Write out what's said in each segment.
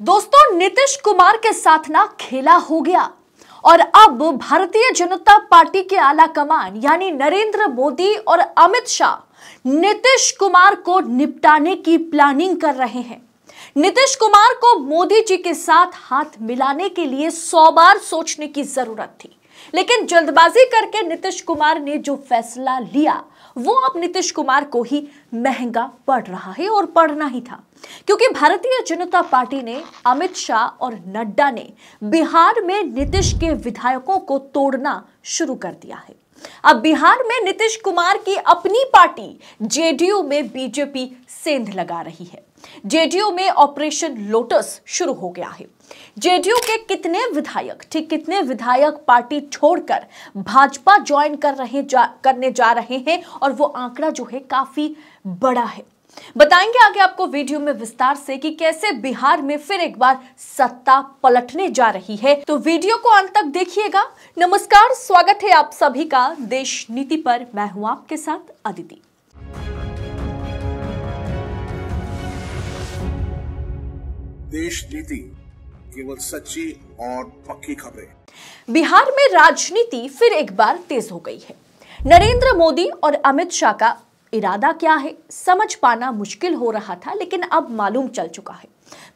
दोस्तों, नीतीश कुमार के साथ ना खेला हो गया और अब भारतीय जनता पार्टी के आला कमान यानी नरेंद्र मोदी और अमित शाह नीतीश कुमार को निपटाने की प्लानिंग कर रहे हैं। नीतीश कुमार को मोदी जी के साथ हाथ मिलाने के लिए 100 बार सोचने की जरूरत थी, लेकिन जल्दबाजी करके नीतीश कुमार ने जो फैसला लिया वो अब नीतीश कुमार को ही महंगा पड़ रहा है और पड़ना ही था, क्योंकि भारतीय जनता पार्टी ने अमित शाह और नड्डा ने बिहार में नीतीश के विधायकों को तोड़ना शुरू कर दिया है। अब बिहार में नीतीश कुमार की अपनी पार्टी जेडीयू में बीजेपी सेंध लगा रही है। जेडीयू में ऑपरेशन लोटस शुरू हो गया है। जेडीयू के कितने विधायक पार्टी छोड़कर भाजपा ज्वाइन करने जा रहे हैं और वो आंकड़ा जो है काफी बड़ा है। बताएंगे आगे आपको वीडियो में विस्तार से कि कैसे बिहार में फिर एक बार सत्ता पलटने जा रही है, तो वीडियो को अंत तक देखिएगा। नमस्कार, स्वागत है आप सभी का देश नीति पर। मैं हूं आपके साथ अदिति। देश नीति, केवल सच्ची और पक्की खबरें। बिहार में राजनीति फिर एक बार तेज हो गई है। नरेंद्र मोदी और अमित शाह का इरादा क्या है समझ पाना मुश्किल हो रहा था, लेकिन अब मालूम चल चुका है।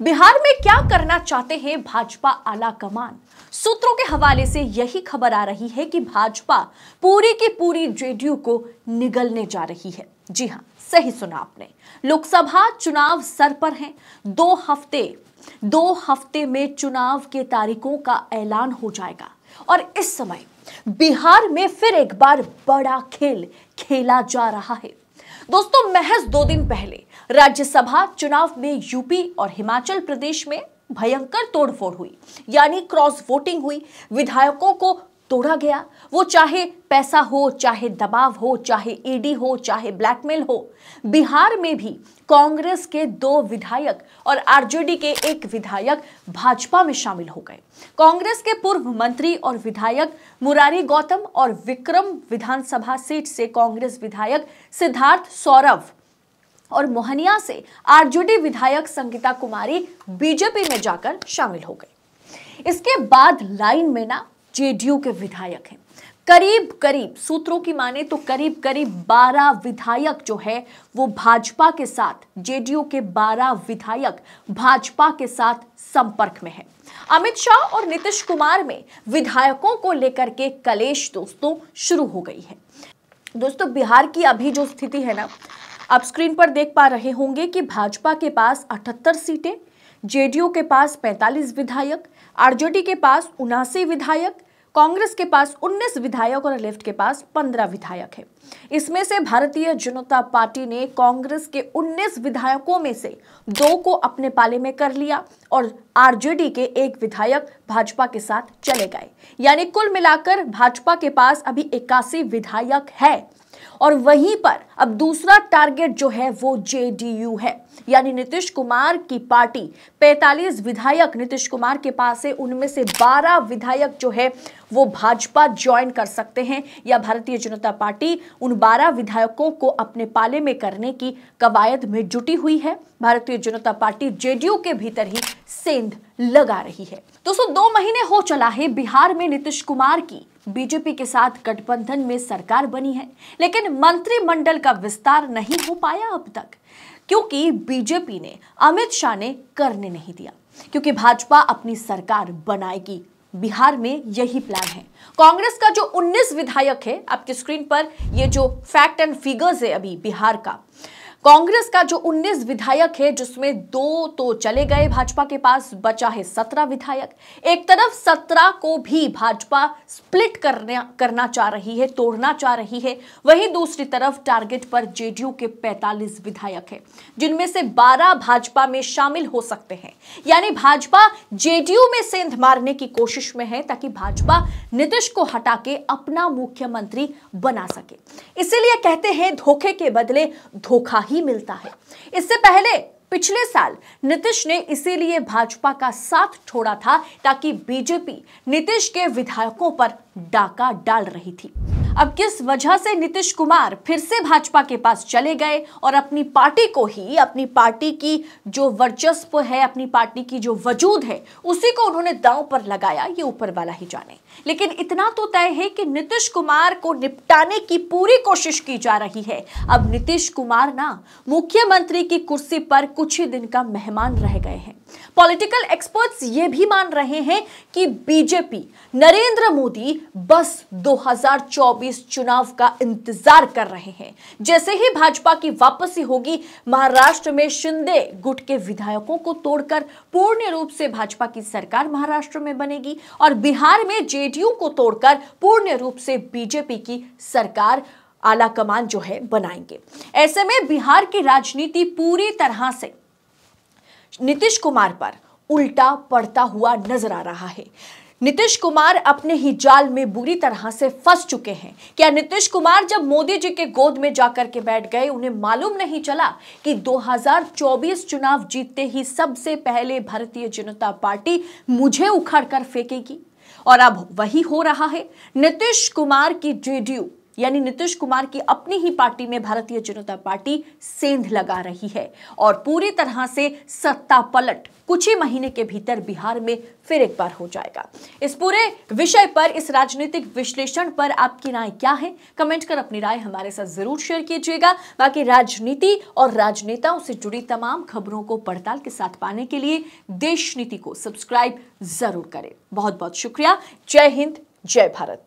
बिहार में क्या करना चाहते हैं भाजपा आला कमान। सूत्रों के हवाले से यही खबर आ रही है कि भाजपा पूरी की पूरी जेडीयू को निगलने जा रही है। जी हां, सही सुना आपने। लोकसभा चुनाव सर पर हैं। 2 हफ्ते में चुनाव के तारीखों का ऐलान हो जाएगा और इस समय बिहार में फिर एक बार बड़ा खेल खेला जा रहा है। दोस्तों, महज 2 दिन पहले राज्यसभा चुनाव में यूपी और हिमाचल प्रदेश में भयंकर तोड़फोड़ हुई, यानी क्रॉस वोटिंग हुई। विधायकों को तोड़ा गया, वो चाहे पैसा हो, चाहे दबाव हो, चाहे ईडी हो, चाहे ब्लैकमेल हो। बिहार में भी कांग्रेस के 2 विधायक और आरजेडी के 1 विधायक भाजपा में शामिल हो गए। कांग्रेस के पूर्व मंत्री और विधायक मुरारी गौतम और विक्रम विधानसभा सीट से कांग्रेस विधायक सिद्धार्थ सौरभ और मोहनिया से आरजेडी विधायक संगीता कुमारी बीजेपी में जाकर शामिल हो गए। इसके बाद लाइन में ना जेडीयू के विधायक हैं। करीब सूत्रों की माने तो करीब 12 विधायक जो है वो भाजपा के साथ, जेडीयू के 12 विधायक भाजपा के साथ संपर्क में है। अमित शाह और नीतीश कुमार में विधायकों को लेकर के कलेश दोस्तों शुरू हो गई है। दोस्तों, बिहार की अभी जो स्थिति है ना, आप स्क्रीन पर देख पा रहे होंगे कि भाजपा के पास 78 सीटें, जेडीयू के पास 45 विधायक, आरजेडी के पास 79 विधायक, कांग्रेस के पास 19 विधायक और लेफ्ट के पास 15 विधायक है। इसमें से भारतीय जनता पार्टी ने कांग्रेस के 19 विधायकों में से 2 को अपने पाले में कर लिया और आरजेडी के 1 विधायक भाजपा के साथ चले गए, यानी कुल मिलाकर भाजपा के पास अभी 81 विधायक है। और वहीं पर अब दूसरा टारगेट जो है वो जेडीयू है, यानी नीतीश कुमार की पार्टी 45 विधायक नीतीश कुमार के पास है, उनमें से 12 विधायक जो है वो भाजपा ज्वाइन कर सकते हैं, या भारतीय जनता पार्टी उन 12 विधायकों को अपने पाले में करने की कवायद में जुटी हुई है। भारतीय जनता पार्टी जेडीयू के भीतर ही सेंध लगा रही है। दोस्तों, 2 महीने हो चला है बिहार में नीतीश कुमार की बीजेपी के साथ गठबंधन में सरकार बनी है, लेकिन मंत्रिमंडल का विस्तार नहीं हो पाया अब तक, क्योंकि बीजेपी ने, अमित शाह ने करने नहीं दिया, क्योंकि भाजपा अपनी सरकार बनाएगी। बिहार में यही प्लान है। कांग्रेस का जो 19 विधायक है, आपकी स्क्रीन पर ये जो फैक्ट एंड फिगर्स है अभी बिहार का, कांग्रेस का जो 19 विधायक है जिसमें 2 तो चले गए भाजपा के पास, बचा है 17 विधायक। एक तरफ 17 को भी भाजपा स्प्लिट करना चाह रही है, तोड़ना चाह रही है, वहीं दूसरी तरफ टारगेट पर जेडीयू के 45 विधायक है, जिनमें से 12 भाजपा में शामिल हो सकते हैं। यानी भाजपा जेडीयू में सेंध मारने की कोशिश में है ताकि भाजपा नीतीश को हटा के अपना मुख्यमंत्री बना सके। इसीलिए कहते हैं धोखे के बदले धोखा ही मिलता है। इससे पहले पिछले साल नीतीश ने इसीलिए भाजपा का साथ छोड़ा था ताकि बीजेपी नीतीश के विधायकों पर डाका डाल रही थी। अब किस वजह से नीतीश कुमार फिर से भाजपा के पास चले गए और अपनी पार्टी को ही, अपनी पार्टी की जो वर्चस्व है, अपनी पार्टी की जो वजूद है, उसी को उन्होंने दांव पर लगाया, ये ऊपर वाला ही जाने। लेकिन इतना तो तय है कि नीतीश कुमार को निपटाने की पूरी कोशिश की जा रही है। अब नीतीश कुमार ना मुख्यमंत्री की कुर्सी पर कुछ ही दिन का मेहमान रह गए हैं। पॉलिटिकल एक्सपर्ट्स ये भी मान रहे हैं कि बीजेपी नरेंद्र मोदी बस 2024 चुनाव का इंतजार कर रहे हैं। जैसे ही भाजपा की वापसी होगी, महाराष्ट्र में शिंदे गुट के विधायकों को तोड़कर पूर्ण रूप से भाजपा की सरकार महाराष्ट्र में बनेगी और बिहार में जेडीयू को तोड़कर पूर्ण रूप से बीजेपी की सरकार आला कमान जो है बनाएंगे। ऐसे में बिहार की राजनीति पूरी तरह से नीतीश कुमार पर उल्टा पड़ता हुआ नजर आ रहा है। नीतीश कुमार अपने ही जाल में बुरी तरह से फंस चुके हैं। क्या नीतीश कुमार जब मोदी जी के गोद में जाकर के बैठ गए, उन्हें मालूम नहीं चला कि 2024 चुनाव जीतते ही सबसे पहले भारतीय जनता पार्टी मुझे उखाड़ कर फेंकेगी? और अब वही हो रहा है। नीतीश कुमार की जेडीयू यानी नीतीश कुमार की अपनी ही पार्टी में भारतीय जनता पार्टी सेंध लगा रही है और पूरी तरह से सत्ता पलट कुछ ही महीने के भीतर बिहार में फिर एक बार हो जाएगा। इस पूरे विषय पर, इस राजनीतिक विश्लेषण पर आपकी राय क्या है? कमेंट कर अपनी राय हमारे साथ जरूर शेयर कीजिएगा। बाकी राजनीति और राजनेताओं से जुड़ी तमाम खबरों को पड़ताल के साथ पाने के लिए देश नीति को सब्सक्राइब जरूर करें। बहुत बहुत शुक्रिया। जय हिंद, जय भारत।